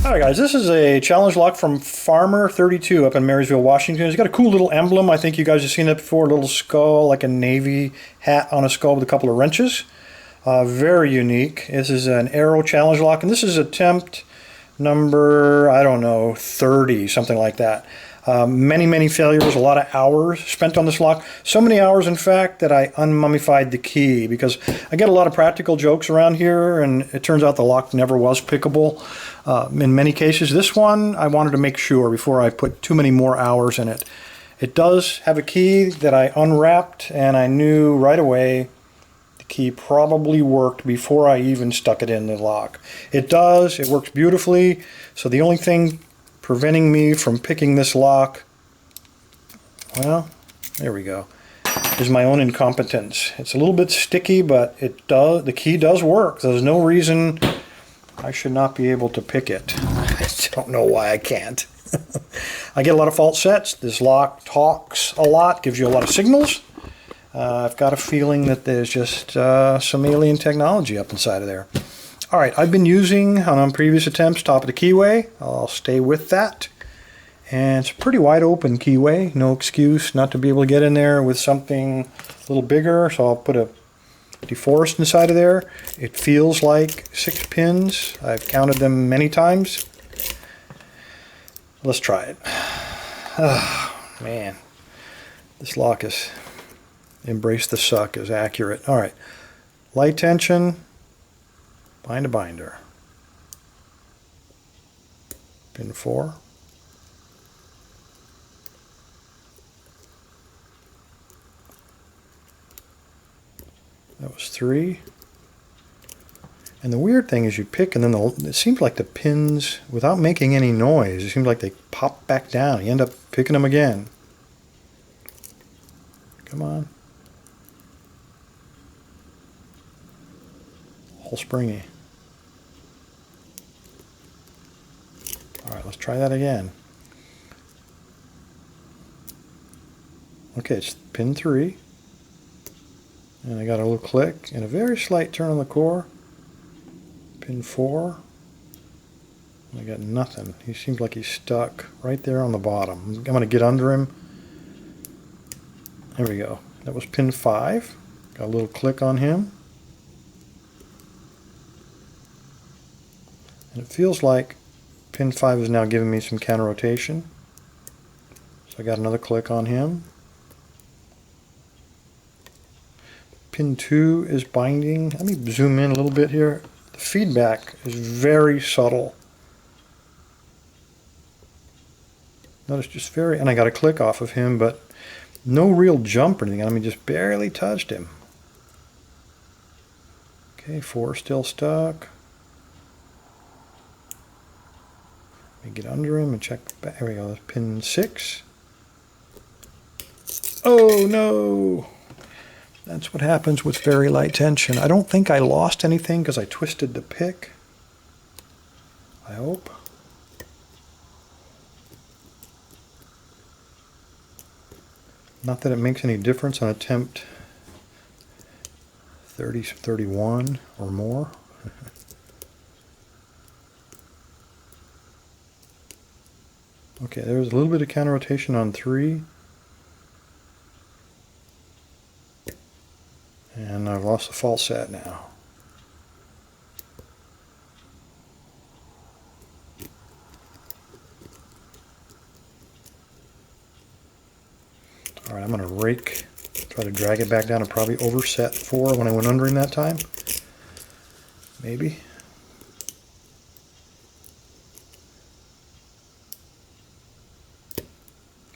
Alright guys, this is a challenge lock from Farmer32 up in Marysville, Washington. It's got a cool little emblem. I think you guys have seen it before. A little skull, like a Navy hat on a skull with a couple of wrenches. Very unique. This is an arrow challenge lock, and this is attempt number, I don't know, 30, something like that. Many failures, a lot of hours spent on this lock. So many hours, in fact, that I unmummified the key because I get a lot of practical jokes around here, and it turns out the lock never was pickable. In many cases, this one, I wanted to make sure before I put too many more hours in it. It does have a key that I unwrapped, and I knew right away the key probably worked before I even stuck it in the lock. It does. It works beautifully. So the only thing preventing me from picking this lock, well, there we go, is my own incompetence. It's a little bit sticky, but it does. The key does work. There's no reason I should not be able to pick it. I don't know why I can't. I get a lot of false sets. This lock talks a lot, gives you a lot of signals. I've got a feeling that there's just some alien technology up inside of there. All right, I've been using, on previous attempts, top of the keyway. I'll stay with that. And it's a pretty wide open keyway. No excuse not to be able to get in there with something a little bigger. So I'll put a deforest inside of there. It feels like 6 pins. I've counted them many times. Let's try it. Oh, man. This lock is, embrace the suck, is accurate. All right, light tension. Bind to binder. Pin 4. That was 3. And the weird thing is you pick and then it seems like the pins, without making any noise, it seems like they pop back down. You end up picking them again. Come on. All springy. Alright, let's try that again. Okay, it's pin 3. And I got a little click and a very slight turn on the core. Pin 4. And I got nothing. He seems like he's stuck right there on the bottom. I'm going to get under him. There we go. That was pin 5. Got a little click on him. And it feels like pin 5 is now giving me some counter rotation. So I got another click on him. Pin 2 is binding. Let me zoom in a little bit here. The feedback is very subtle. Notice just very, and I got a click off of him, but no real jump or anything. I mean, just barely touched him. Okay, 4 still stuck. Get under him and check back. There we go. That's pin 6. Oh no! That's what happens with very light tension. I don't think I lost anything because I twisted the pick. I hope. Not that it makes any difference on attempt 30, 31 or more. Okay, there's a little bit of counter rotation on 3. And I've lost the false set now. Alright, I'm going to rake, try to drag it back down and probably overset 4 when I went under him that time. Maybe.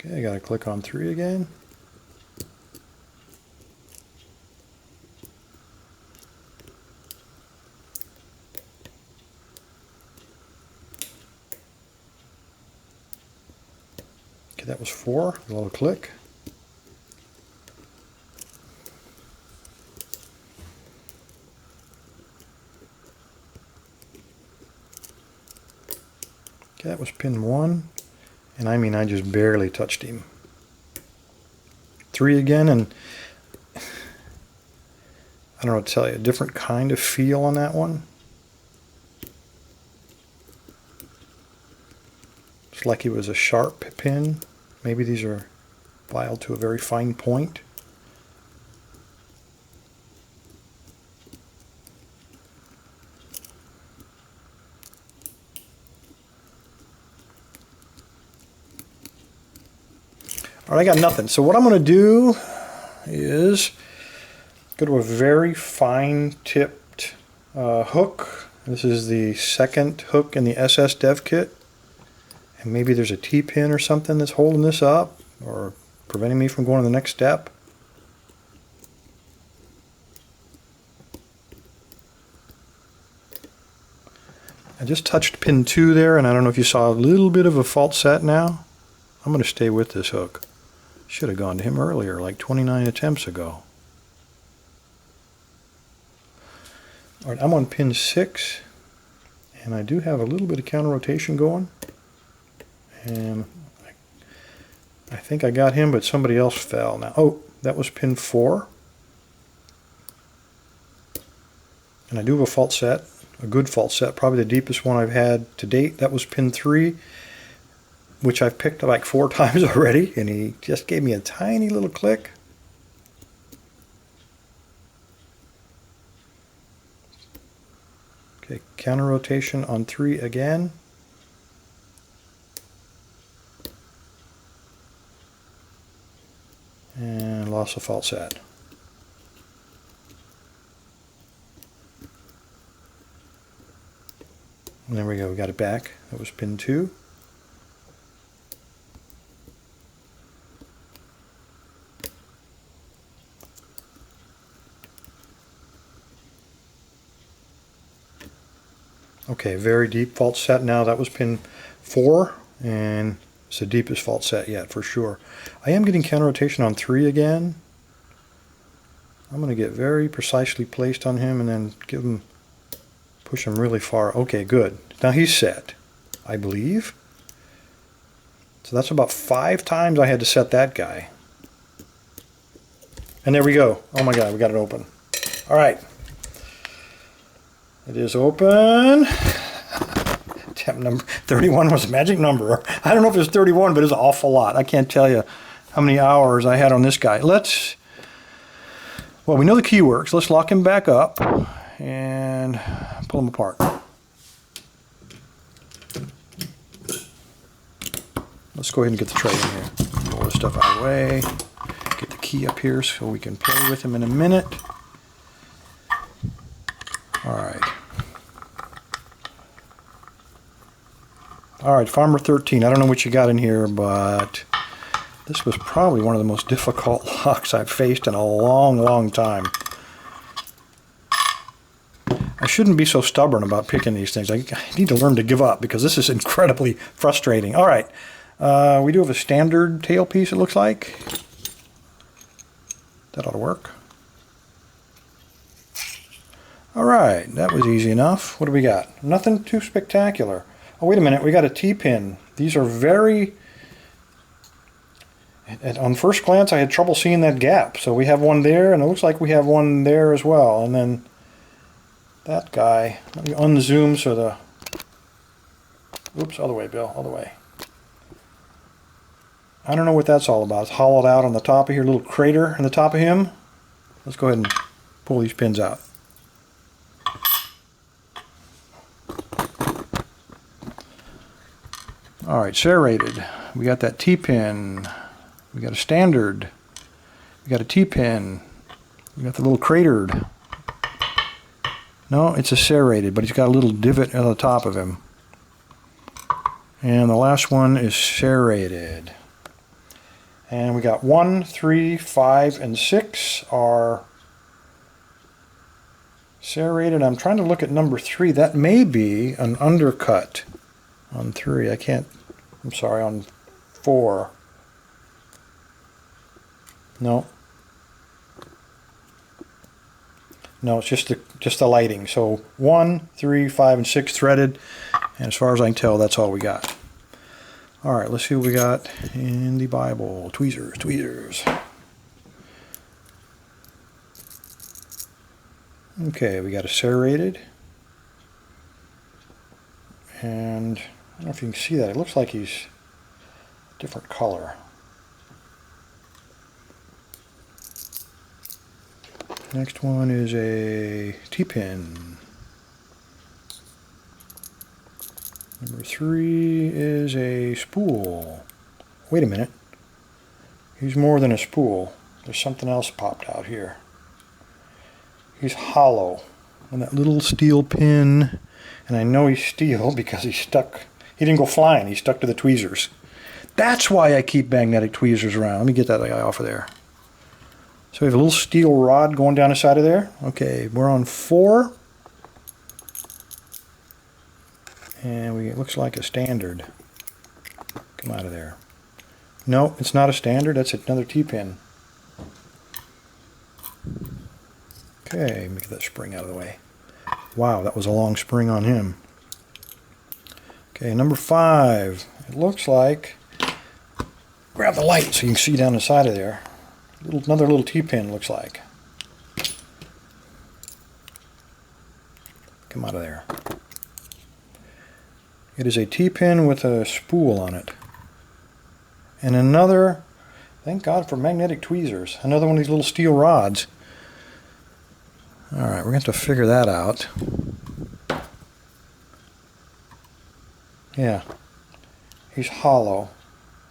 Okay, I got to click on 3 again. Okay, that was 4. A little click. Okay, that was pin 1. And I mean, I just barely touched him. 3 again, and I don't know what to tell you, a different kind of feel on that one. Looks like it was a sharp pin. Maybe these are filed to a very fine point. All right, I got nothing. So what I'm going to do is go to a very fine tipped hook. This is the second hook in the SS Dev Kit. And maybe there's a T-pin or something that's holding this up or preventing me from going to the next step. I just touched pin 2 there, and I don't know if you saw a little bit of a fault set now. I'm going to stay with this hook. Should have gone to him earlier, like 29 attempts ago. All right, I'm on pin 6, and I do have a little bit of counter rotation going. And I think I got him, but somebody else fell now. Oh, that was pin 4. And I do have a fault set, a good fault set, probably the deepest one I've had to date. That was pin 3, which I've picked like 4 times already, and he just gave me a tiny little click. Okay, counter rotation on 3 again. And lost a fault set. And there we go, we got it back. That was pin 2. Okay, very deep fault set now. That was pin 4, and it's the deepest fault set yet for sure. I am getting counter rotation on 3 again. I'm going to get very precisely placed on him and then push him really far. Okay, good. Now he's set, I believe. So that's about 5 times I had to set that guy. And there we go. Oh my God, we got it open. All right. It is open. Attempt number 31 was a magic number. I don't know if it was 31, but it was an awful lot. I can't tell you how many hours I had on this guy. Well, we know the key works. Let's lock him back up and pull him apart. Let's go ahead and get the tray in here. Pull this stuff out of the way. Get the key up here so we can play with him in a minute. All right. All right, Farmer 13. I don't know what you got in here, but this was probably one of the most difficult locks I've faced in a long, long time. I shouldn't be so stubborn about picking these things. I need to learn to give up because this is incredibly frustrating. All right, we do have a standard tailpiece, it looks like. That ought to work. All right, that was easy enough. What do we got? Nothing too spectacular. Oh, wait a minute, we got a T-pin. These are very... On first glance, I had trouble seeing that gap. So we have one there, and it looks like we have one there as well. And then that guy, let me unzoom so the... Oops, other way, Bill, other way. I don't know what that's all about. It's hollowed out on the top of here, a little crater on the top of him. Let's go ahead and pull these pins out. All right, serrated. We got that T-pin. We got a standard. We got a T-pin. We got the little cratered. No, it's a serrated, but he's got a little divot on the top of him. And the last one is serrated. And we got 1, 3, 5, and 6 are serrated. I'm trying to look at number 3. That may be an undercut on 3. I can't. I'm sorry, on 4. No. No, it's just the lighting. So 1, 3, 5, and 6 threaded, and as far as I can tell, that's all we got. All right, let's see what we got in the Bible. Tweezers, tweezers. Okay, we got a serrated, and don't know if you can see that. It looks like he's a different color. Next one is a T-pin. Number 3 is a spool. Wait a minute. He's more than a spool. There's something else popped out here. He's hollow. And that little steel pin, and I know he's steel because he's stuck. He didn't go flying. He stuck to the tweezers. That's why I keep magnetic tweezers around. Let me get that guy off of there. So we have a little steel rod going down the side of there. Okay, we're on 4. And it looks like a standard. Come out of there. No, it's not a standard. That's another T-pin. Okay, let me get that spring out of the way. Wow, that was a long spring on him. Okay, number 5. It looks like... Grab the light so you can see down the side of there. Another little T-pin looks like. Come out of there. It is a T-pin with a spool on it. And another, thank God for magnetic tweezers, another one of these little steel rods. Alright, we're going to have to figure that out. Yeah, he's hollow.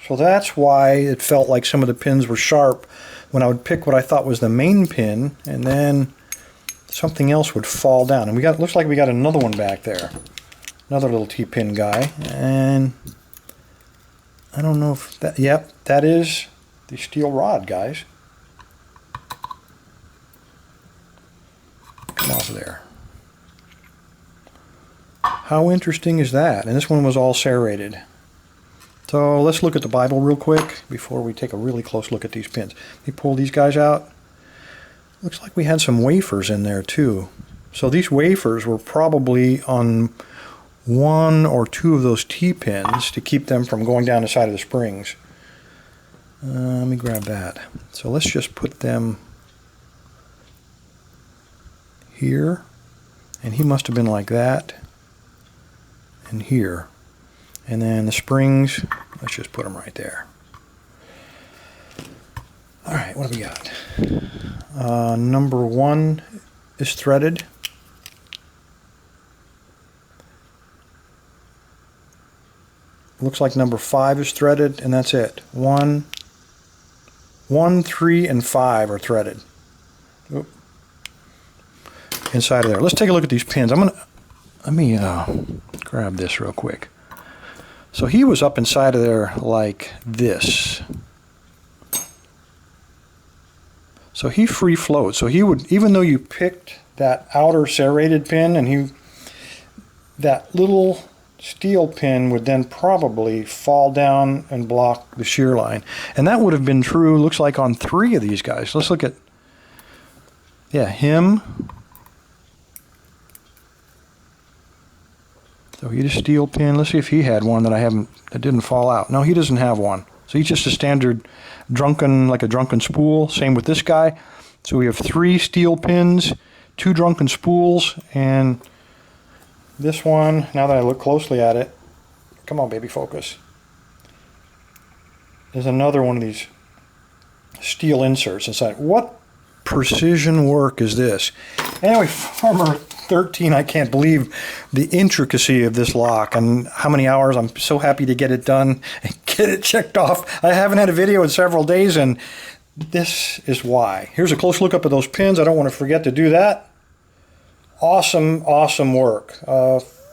So that's why it felt like some of the pins were sharp when I would pick what I thought was the main pin, and then something else would fall down. And looks like we got another one back there. Another little T-pin guy, and I don't know if that, yep, that is the steel rod, guys. Come off of there. How interesting is that? And this one was all serrated. So let's look at the Bible real quick before we take a really close look at these pins. Let me pull these guys out. Looks like we had some wafers in there too. So these wafers were probably on 1 or 2 of those T-pins to keep them from going down the side of the springs. Let me grab that. So let's just put them here, and he must have been like that, and here. And then the springs, let's just put them right there. Alright, what do we got? Number 1 is threaded. Looks like number 5 is threaded, and that's it. 1, 3, and 5 are threaded. Oop. Inside of there. Let's take a look at these pins. Let me grab this real quick. So he was up inside of there like this. So he free flowed. So he would, even though you picked that outer serrated pin, and that little steel pin would then probably fall down and block the shear line. And that would have been true, looks like, on 3 of these guys. Let's look at, yeah, him. So he had a steel pin. Let's see if he had one that didn't fall out. No, he doesn't have one. So he's just a standard like a drunken spool. Same with this guy. So we have 3 steel pins, 2 drunken spools, and this one, now that I look closely at it, come on baby, focus. There's another one of these steel inserts inside. What precision work is this? Anyway, Farmer 13, I can't believe the intricacy of this lock and how many hours. I'm so happy to get it done and get it checked off. I haven't had a video in several days, and this is why. Here's a close look up at those pins. I don't want to forget to do that. Awesome, awesome work.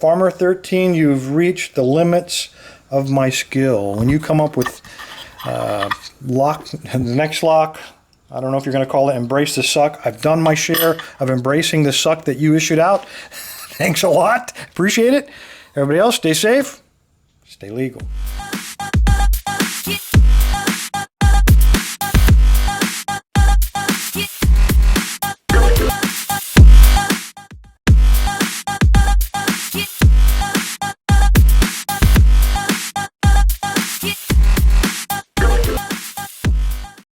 Farmer 13, you've reached the limits of my skill. When you come up with the next lock, I don't know if you're going to call it Embrace the Suck. I've done my share of embracing the suck that you issued out. Thanks a lot. Appreciate it. Everybody else, stay safe, stay legal.